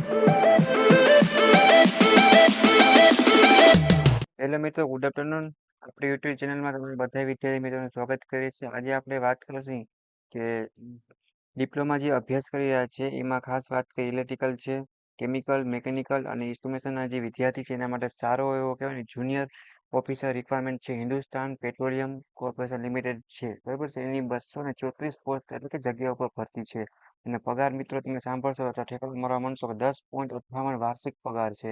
Hello મિત્રો, good afternoon. આપણી YouTube ચેનલમાં તમારા બધા વિદ્યાર્થી મિત્રોનું સ્વાગત કરીએ છીએ. આજે આપણે વાત કરીશું કે ડિપ્લોમા જે અભ્યાસ કરી રહ્યા છે એમાં ખાસ વાત કરી ઇલેક્ટ્રિકલ છે, કેમિકલ, મેકેનિકલ અને ઇન્સ્ટ્રુમેશનના જે વિદ્યાર્થી છે એના માટે સારો એવો કહેવાય ને જુનિયર ઓફિસર રિક્વાયરમેન્ટ છે. હિન્દુસ્તાન પેટ્રોલિયમ કોર્પોરેશન લિમિટેડ છે, બરાબર છે. એની 234 પોસ્ટ એટલે કે જગ્યા ઉપર ભરતી છે. અને પગાર મિત્રો તમે સાંભળશો તો ઠેકાણું મારવા માંડશો કે 10.58 વાર્ષિક પગાર છે,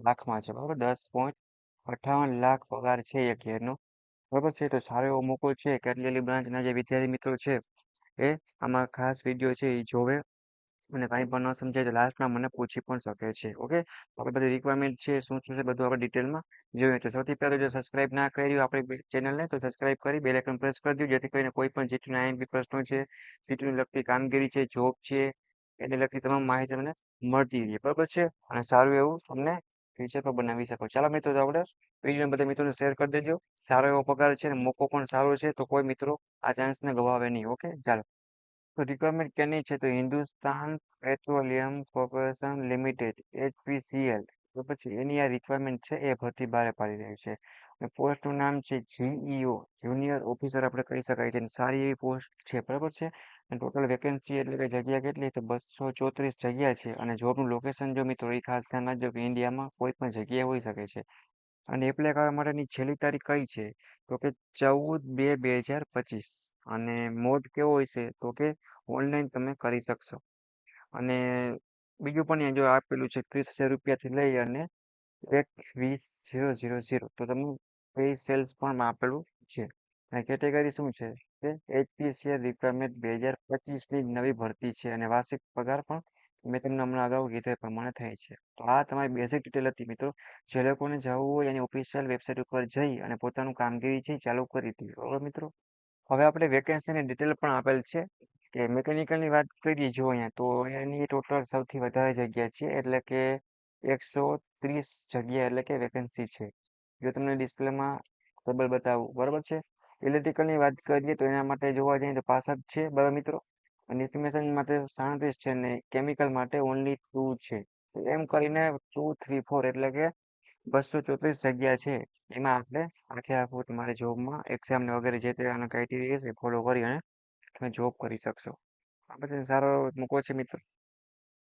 લાખમાં છે, બરાબર. 10.58 લાખ પગાર છે એક યરનો, બરાબર છે. તો સારો એવો મોકો છે. કેટલી બ્રાન્ચના જે વિદ્યાર્થી મિત્રો છે એ આમાં ખાસ વિડીયો છે એ જોવે, અને કાંઈ પણ ન સમજાય તો લાસ્ટમાં મને પૂછી પણ શકે છે. ઓકે, આપણે બધી રિક્વાયરમેન્ટ છે શું શું છે બધું આપણે ડિટેલમાં જોઈએ. તો સૌથી પહેલાં જો સબસ્ક્રાઇબ ના કર્યું આપણી ચેનલને તો સબસ્ક્રાઇબ કરી બેલ આઇકન પ્રેસ કરી દો, જેથી કરીને કોઈ પણ જીટીયુના આઈએમપી પ્રશ્નો છે, જીટીયુને લગતી કામગીરી છે, જોબ છે, એને લગતી તમામ માહિતી તમને મળતી રહે, બરાબર છે. અને સારું એવું તમને ફ્યુચર પર બનાવી શકો. ચાલો મિત્રો, તો આપણે વિડીયો બધા મિત્રોને શેર કરી દેજો. સારો એવો પગાર છે અને મોકો પણ સારો છે, તો કોઈ મિત્રો આ ચાન્સને ગવાવે નહીં. ઓકે, ચાલો. તો રિક્વાયરમેન્ટ કેની છે? તો Hindustan petroleum corporation limited HPCL, તો પછી એની આ રિક્વાયરમેન્ટ છે એ ભરતી બહાર પાડી રહ્યું છે. અને પોસ્ટનું નામ છે GEO, જુનિયર ઓફિસર આપણે કહી શકાય છે. અને સારી એવી પોસ્ટ છે, બરાબર છે. અને ટોટલ વેકેન્સી એટલે કે જગ્યા કેટલી? તો 234 જગ્યા છે. અને જોબનું લોકેશન જો મિત્રો એ ખાસ ધ્યાન રાખજો કે ઇન્ડિયામાં કોઈ પણ જગ્યાએ હોઈ શકે છે. અને એપ્લાય કરવા માટેની છેલ્લી તારીખ કઈ છે? તો કે 14/2/2025. અને મોડ કેવો હોય છે? તો કે ઓનલાઈન તમે કરી શકશો. અને બીજું પણ અહીંયા જો આપેલું છે 30,000 રૂપિયાથી લઈ અને 1,20,000, તો તમે પે સેલ્સ પણ આપેલું છે. અને કેટેગરી શું છે? કે HPCL રિક્વાયરમેન્ટ 2025ની નવી ભરતી છે. અને વાર્ષિક પગાર પણ મેં તમને હમણાં અગાઉ કીધા એ પ્રમાણે થાય છે. તો આ તમારી બેઝિક ડિટેલ હતી મિત્રો. જે લોકોને જવું હોય એની ઓફિશિયલ વેબસાઇટ ઉપર જઈ અને પોતાનું કામગીરી છે એ ચાલુ કરી દીધી, બરાબર મિત્રો. હવે આપણે વેકેન્સીની ડિટેલ પણ આપેલ છે કે મેકેનિકલની વાત કરીએ જો અહીંયા, તો એની ટોટલ સૌથી વધારે જગ્યા છે, એટલે કે 130 જગ્યા એટલે કે વેકેન્સી છે. જો તમને ડિસ્પ્લેમાં ડબલ બતાવું, બરાબર છે. ઇલેક્ટ્રિકલની વાત કરીએ તો એના માટે જોવા જઈએ તો 65 છે, બરાબર મિત્રો. અને એસ્ટિમેશન માટે 37 છે, અને કેમિકલ માટે ઓનલી 2 છે. એમ કરીને 2, 3, 4 એટલે કે 234 જગ્યા છે. એમાં આપણે આખે આખું તમારે જોબમાં એક્ઝામ ને વગેરે જે તે આના ક્રાઇટેરિયા છે ફોલો કરી અને તમે જોબ કરી શકશો. આ બધા સારો મૂકો છે મિત્રો.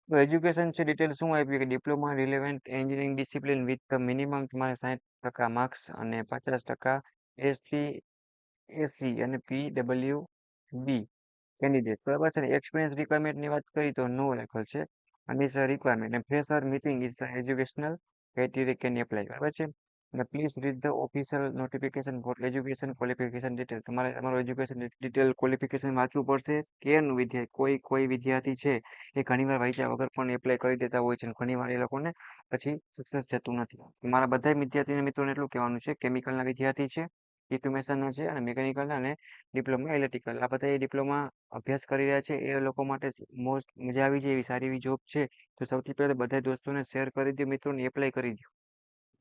તો એજ્યુકેશન છે ડિટેલ શું આપ્યું કે diploma relevant engineering discipline with minimum તમારે 60% માર્ક્સ અને 50% ST SC અને PWB કેન્ડિડેટ, બરાબર છે. એક્સપિરિયન્સ રિક્વાયરમેન્ટની વાત કરી તો નો લખેલ છે. અને ઇઝ રિક્વાયરમેન્ટ અને fresher meeting is the educational criteria can apply, બરાબર છે. અને please read the official notification for education qualification detail. તમારે તમારું એજ્યુકેશન ડિટેલ ક્વોલિફિકેશન વાંચવું પડશે. કેનું વિદ્યાર્થી કોઈ વિદ્યાર્થી છે એ ઘણીવાર વાંચ્યા વગર પણ એપ્લાય કરી દેતા હોય છે, અને ઘણીવાર એ લોકોને પછી સક્સેસ જતું નથી. મારા બધા વિદ્યાર્થી મિત્રોને એટલું કહેવાનું છે, કેમિકલના વિદ્યાર્થી છે, ઇન્સ્ટ્રુમેશનના છે, અને મેકેનિકલના અને ડિપ્લોમા ઇલેક્ટ્રિકલ, આ બધા એ ડિપ્લોમા અભ્યાસ કરી રહ્યા છે એ લોકો માટે મોસ્ટ મજા આવી જાય એવી સારી એવી જોબ છે. તો સૌથી પહેલાં બધા દોસ્તોને શેર કરી દો, મિત્રોને એપ્લાય કરી દો,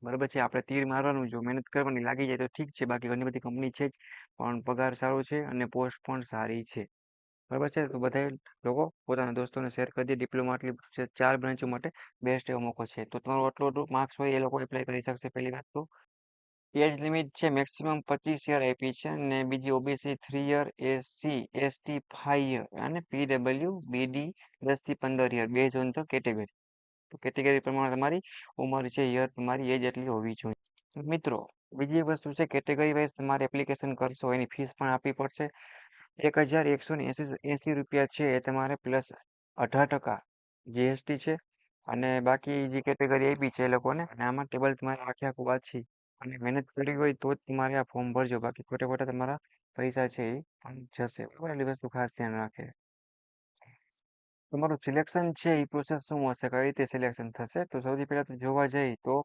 બરાબર છે. આપણે તીર મારવાનું, જો મહેનત કરવાની લાગી જાય તો ઠીક છે, બાકી ઘણી બધી કંપની છે જ, પણ પગાર સારો છે અને પોસ્ટ પણ સારી છે, બરાબર છે. તો બધા લોકો પોતાના દોસ્તોને શેર કરી દે. ડિપ્લોમા આટલી 4 બ્રાન્ચો માટે બેસ્ટ એવો મોકો છે. તો તમારું આટલું માર્ક્સ હોય એ લોકો એપ્લાય કરી શકશે. પહેલી વાત તો એજ લિમિટ છે મેક્સિમમ 25 યર આપી છે, અને બીજી OBC 3 year, SC ST 5 year, અને PWBD 10 થી 15 year, base on the category. તો કેટેગરી પ્રમાણે તમારી ઉંમર છે, યર, તમારી એજ એટલી હોવી જોઈએ. મિત્રો બીજી વસ્તુ છે, કેટેગરી વાઇઝ તમારે એપ્લિકેશન કરશો એની ફીસ પણ આપવી પડશે. 1,180 રૂપિયા છે એ તમારે પ્લસ 18% GST છે. અને બાકી જે કેટેગરી આપી છે એ લોકોને, અને આમાં ટેબલ તમારે આખે આખું વાંચી અને મહેનત કરી હોય તો જ તમારે આ ફોર્મ ભરજો, બાકી ખોટા ખોટા તમારા પૈસા છે એ પણ જશે, બરાબર. એટલી વસ્તુ ખાસ ધ્યાન રાખે. તમારું સિલેક્શન છે એ પ્રોસેસ શું હશે, કઈ રીતે સિલેક્શન થશે? તો સૌથી પહેલા તો જોવા જઈએ તો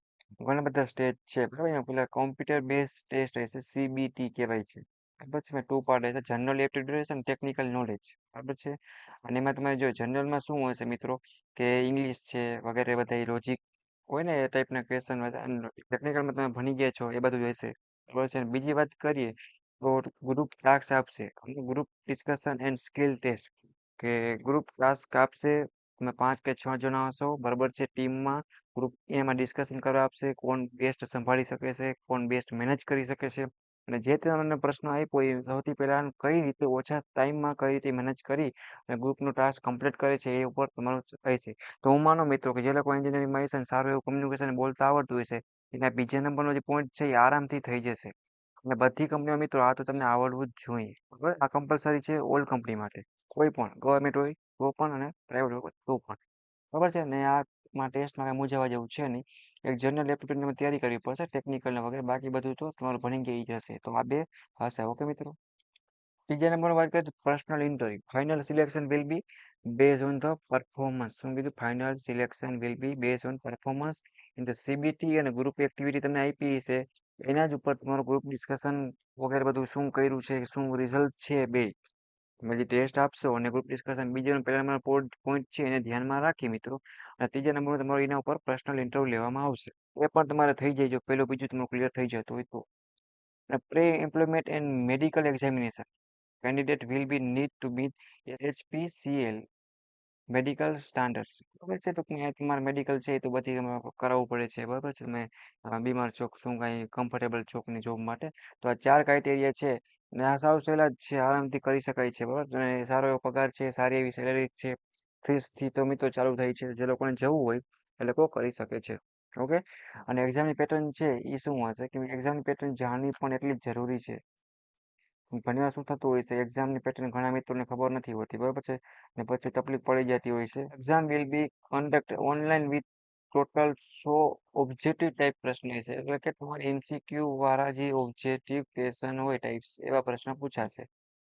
ઘણા બધા સ્ટેજ છે, બરાબર. એમાં પેલા કોમ્પ્યુટર બેઝ ટેસ્ટ હશે, CBT કહેવાય છે. પછી મેં 2 પાર્ટ હશે, જનરલ એપ્ટિટ્યુડ હશે અને ટેકનિકલ નોલેજ, બરાબર છે. અને એમાં તમે જો જનરલમાં શું હશે મિત્રો, કે ઇંગ્લિશ છે વગેરે બધા લોજિક હોય ને એ ટાઈપના ક્વેશ્ચન. ટેકનિકલમાં તમે ભણી ગયા છો એ બધું હશે, બરાબર છે. બીજી વાત કરીએ તો ગ્રુપ ટાસ્ક આપશે, group discussion and skill test, કે ગ્રુપ ટાસ્ક આપશે તમે 5 કે 6 જણા હશો, બરાબર છે. ટીમમાં ગ્રુપ એમાં ડિસ્કશન કરવા આપશે, કોણ બેસ્ટ સંભાળી શકે છે, કોણ બેસ્ટ મેનેજ કરી શકે છે. અને જે તમને પ્રશ્ન આપ્યો એ સૌથી પહેલા કઈ રીતે ઓછા ટાઈમમાં કઈ રીતે મેનેજ કરી અને ગ્રુપનો ટાસ્ક કમ્પ્લીટ કરે છે એ ઉપર તમારું રહેશે. તો હું માનો મિત્રો કે જે લોકો એન્જિનિયરિંગમાં હશે ને સારું એવું કમ્યુનિકેશન બોલતા આવડતું હશે, એના બીજા નંબરનો જે પોઈન્ટ છે એ આરામથી થઈ જશે. અને બધી કંપનીઓ મિત્રો આ તો તમને આવડવું જ જોઈએ. બરાબર, આ કમ્પલસરી છે ઓલ કંપની માટે, કોઈ પણ ગવર્મેન્ટ હોય તો પણ અને પ્રાઇવેટ હોય તો પણ. બરાબર છે ને, આમાં ટેસ્ટમાં કાંઈ મૂંઝાવા જેવું છે નહીં. એક જનરલ એપ્ટિટ્યૂડની તૈયારી કરવી પડશે, ટેકનિકલ ને વગેરે, બાકી બધું તો તમારું ભણી ગઈ જશે. તો આ બે હશે. ઓકે મિત્રો. ત્રીજા નંબરની વાત કરીએ તો personal interview. Final selection will be base on the performance. શું કીધું? Final selection will be base on performance in the CBT અને ગ્રુપ એક્ટિવિટી તમને આપી છે એના જ ઉપર તમારું ગ્રુપ ડિસ્કશન વગેરે બધું શું કર્યું છે, શું રિઝલ્ટ છે, બે તમે જે ટેસ્ટ આપશો અને ગ્રુપ ડિસ્કશન બીજો પહેલા નંબર પોઈન્ટ છે એને ધ્યાનમાં રાખી મિત્રો. અને ત્રીજા નંબર તમારું એના ઉપર પર્સનલ ઇન્ટરવ્યુ લેવામાં આવશે. એ પણ તમારે થઈ જાય જો પહેલું બીજું તમારું ક્લિયર થઈ જતું હોય તો. Pre employment and medical examination candidate will be need to meet HPCL medical standards. બરાબર છે. ટૂંકમાં તમારે મેડિકલ છે તો બધી કરાવવું પડે છે. બરાબર છે. તમે બીમાર છો, શું કાંઈ કમ્ફર્ટેબલ ચોકની જોબ માટે. તો આ 4 ક્રાઇટેરિયા છે અને આ સાવ સહેલા જ છે, આરામથી કરી શકાય છે. બરાબર, અને સારો એવો પગાર છે, સારી એવી સેલેરી છે. ફીસથી તો મિત્રો ચાલુ થાય છે. જે લોકોને જવું હોય એ લોકો કરી શકે છે. ઓકે. અને એક્ઝામની પેટર્ન છે એ શું હશે કે એક્ઝામની પેટર્ન જાણવી પણ એટલી જ જરૂરી છે. ઘણી વાર શું થતું હોય છે, એક્ઝામની પેટર્ન ઘણા મિત્રોને ખબર નથી હોતી. બરાબર છે. ને પછી તકલીફ પડી જતી હોય છે. Exam will be conduct online with total 100 objective type પ્રશ્ન છે. એટલે કે તમારે MCQ વાળા જે ઓબ્જેક્ટિવ ક્વેશ્ચન હોય ટાઈપ્સ એવા પ્રશ્ન પૂછાશે.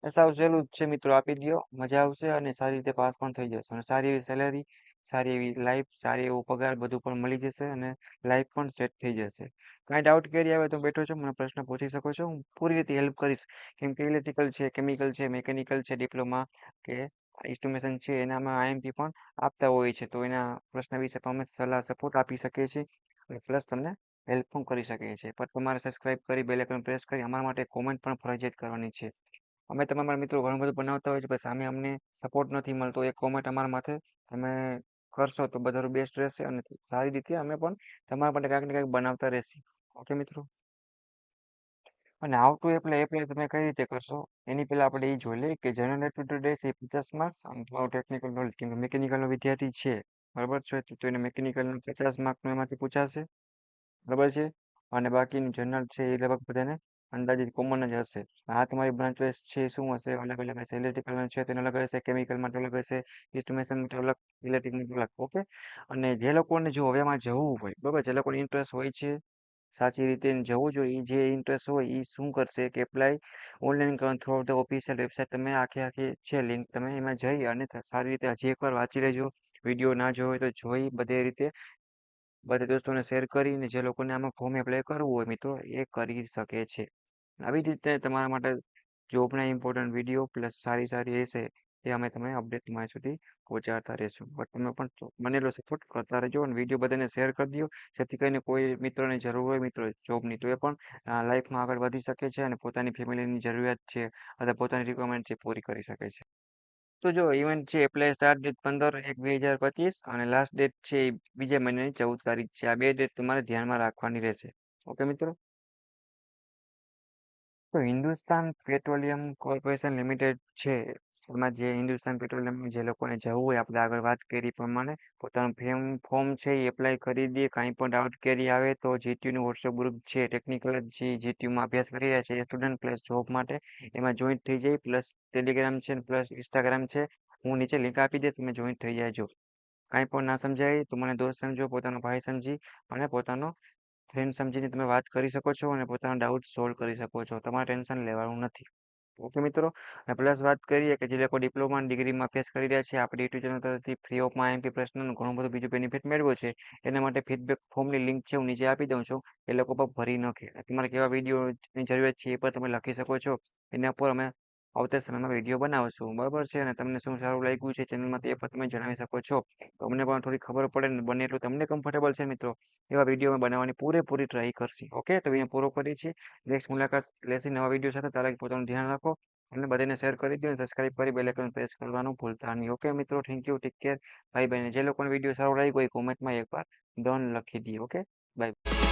એ સાવ સહેલું જ છે મિત્રો, આપી દો, મજા આવશે અને સારી રીતે પાસ પણ થઈ જશે. અને સારી એવી સેલેરી, સારી એવી લાઈફ, સારી એવો પગાર બધું પણ મળી જશે અને લાઈફ પણ સેટ થઈ જશે. કાંઈ ડાઉટ કેરી આવે તો બેઠો છો, મને પ્રશ્ન પૂછી શકો છો, હું પૂરી રીતે હેલ્પ કરીશ. કેમ કે ઇલેક્ટ્રિકલ છે, કેમિકલ છે, મિકેનિકલ છે, ડિપ્લોમા કે ઇન્સ્ટ્રુમેશન છે એનામાં IMP પણ આપતા હોય છે. તો એના પ્રશ્ન વિશે પણ અમે સલાહ સપોર્ટ આપી શકીએ છીએ અને પ્લસ તમને હેલ્પ પણ કરી શકીએ છીએ. પણ તમારે સબસ્ક્રાઇબ કરી બેલ આઇકન પ્રેસ કરી અમારા માટે કોમેન્ટ પણ ફરજિયાત કરવાની છે. અમે તમારા મિત્રો ઘણું બધું બનાવતા હોય છે, પણ સામે અમને સપોર્ટ નથી મળતો. એક કોમેન્ટ અમારા માથે તમે કરશો તો બધાનું બેસ્ટ રહેશે અને સારી રીતે અમે પણ તમારા માટે કાંઈક ને કાંઈક બનાવતા રહેશું. ઓકે મિત્રો. અને હાઉ ટુ એપ્લાય તમે કઈ રીતે કરશો એની પહેલા આપણે એ જોઈ લઈએ કે જનરલ એપ્ટિટ્યૂડ રહેશે 50 માર્ક્સ અને તમારું ટેકનિકલ નોલેજ. કેમ કે મિકેનિકલનો વિદ્યાર્થી છે, બરાબર છે, તો એને મિકેનિકલનું 50 માર્કનું એમાંથી પૂછાશે. બરાબર છે. અને બાકીનું જનરલ છે એ લગભગ બધાને અંદાજિત કોમન જ હશે. આ તમારી બ્રાન્ચ ચોઇસ છે શું હશે? અલગ અલગ હશે. ઇલેક્ટ્રિકલ છે તેને અલગ હશે, કેમિકલ માટે અલગ હશે, ઇન્સ્ટ્રુમેશન માટે અલગ, ઇલેક્ટ્રિક માટે અલગ. ઓકે. અને જે લોકોને જો હવે એમાં જવું હોય, બરાબર, જે લોકોને ઇન્ટરેસ્ટ હોય છે સાચી રીતે જવું જોઈએ, જે ઇન્ટરેસ્ટ હોય એ શું કરશે કે એપ્લાય ઓનલાઈન કરવાનું થ્રુ ધ ઓફિશિયલ વેબસાઇટ. તમે આખી છે લિંક, તમે એમાં જઈ અને સારી રીતે હજી એકવાર વાંચી લેજો. વિડીયો ના જોયો હોય તો જોઈ બધી રીતે બધા દોસ્તોને શેર કરીને જે લોકોને આમાં ફોર્મ એપ્લાય કરવું હોય મિત્રો એ કરી શકે છે. આવી જ રીતે તમારા માટે જોબના ઇમ્પોર્ટન્ટ વિડીયો પ્લસ સારી સારી હશે એ અમે તમે અપડેટ તમારી સુધી પહોંચાડતા રહેશું. બટ તમે પણ બનેલો સપોર્ટ કરતા રહેજો અને વિડીયો બધાને શેર કરી દો, જેથી કરીને કોઈ મિત્રોને જરૂર હોય મિત્રો જોબની તો એ પણ લાઈફમાં આગળ વધી શકે છે અને પોતાની ફેમિલીની જરૂરિયાત છે અથવા પોતાની રિક્વાયરમેન્ટ છે પૂરી કરી શકે છે. તો જો ઇવેન્ટ છે એપ્લાય સ્ટાર્ટ ડેટ 15/1/2025 અને લાસ્ટ ડેટ છે એ બીજા મહિનાની 14 તારીખ છે. આ બે ડેટ તમારે ધ્યાનમાં રાખવાની રહેશે. ઓકે મિત્રો. તો હિન્દુસ્તાન પેટ્રોલિયમ કોર્પોરેશન લિમિટેડ છે એમાં જે હિન્દુસ્તાન પેટ્રોલિયમ જે લોકોને જવું હોય આપણે આગળ વાત કરી પ્રમાણે પોતાનું ફોર્મ છે એ એપ્લાય કરી દે. કાંઈ પણ ડાઉટ કેરી આવે તો જીટીયુનું વોટ્સએપ ગ્રુપ છે, ટેકનિકલ જે જીટીયુમાં અભ્યાસ કરી રહ્યા છે એ સ્ટુડન્ટ પ્લસ જોબ માટે એમાં જોઈન્ટ થઈ જાય. પ્લસ ટેલિગ્રામ છે પ્લસ ઇન્સ્ટાગ્રામ છે, હું નીચે લિંક આપી દઈશ, તમે જોઈન્ટ થઈ જાયજો. કાંઈ પણ ના સમજાય તો મને દોસ્ત સમજો, પોતાનો ભાઈ સમજી અને પોતાનો ફ્રેન્ડ સમજીને તમે વાત કરી શકો છો અને પોતાના ડાઉટ સોલ્વ કરી શકો છો. તમારે ટેન્શન લેવાનું નથી. ઓકે મિત્રો. અને પ્લસ વાત કરીએ કે જે લોકો ડિપ્લોમા ડિગ્રીમાં અભ્યાસ કરી રહ્યા છે આપણી યુટ્યુબ ચેનલ તરફથી ફ્રી ઓફમાં IMP પ્રશ્નનું ઘણું બધું બીજું બેનિફિટ મેળવ્યો છે. એના માટે ફીડબેક ફોર્મની લિંક છે હું નીચે આપી દઉં છું, એ લોકો પર ભરી નાખે. તમારે કેવા વિડીયોની જરૂરિયાત છે એ પણ તમે લખી શકો છો. એના પર અમે આવતા સમયમાં વિડીયો બનાવશું. બરાબર છે. અને તમને શું સારું લાગ્યું છે ચેનલમાં તે પણ તમે જણાવી શકો છો. તો અમને પણ થોડી ખબર પડે ને બને એટલું તમને કમ્ફર્ટેબલ છે મિત્રો એવા વિડીયો અમે બનાવવાની પૂરેપૂરી ટ્રાય કરશી. ઓકે. તો અહીંયા પૂરો કરીએ છીએ. નેક્સ્ટ મુલાકાત લેશી નવા વિડીયો સાથે. ત્યારે પોતાનું ધ્યાન રાખો. અને બધાને શેર કરી દો, સબસ્ક્રાઇબ કરી બેલ આઇકન પ્રેસ કરવાનું ભૂલતા નહીં. ઓકે મિત્રો, થેન્ક યુ, ટેક કેર, ભાઈ ભાઈને જે લોકોને વિડીયો સારો લાગ્યો હોય કોમેન્ટમાં એકવાર ડન લખી દઈએ. Okay, by.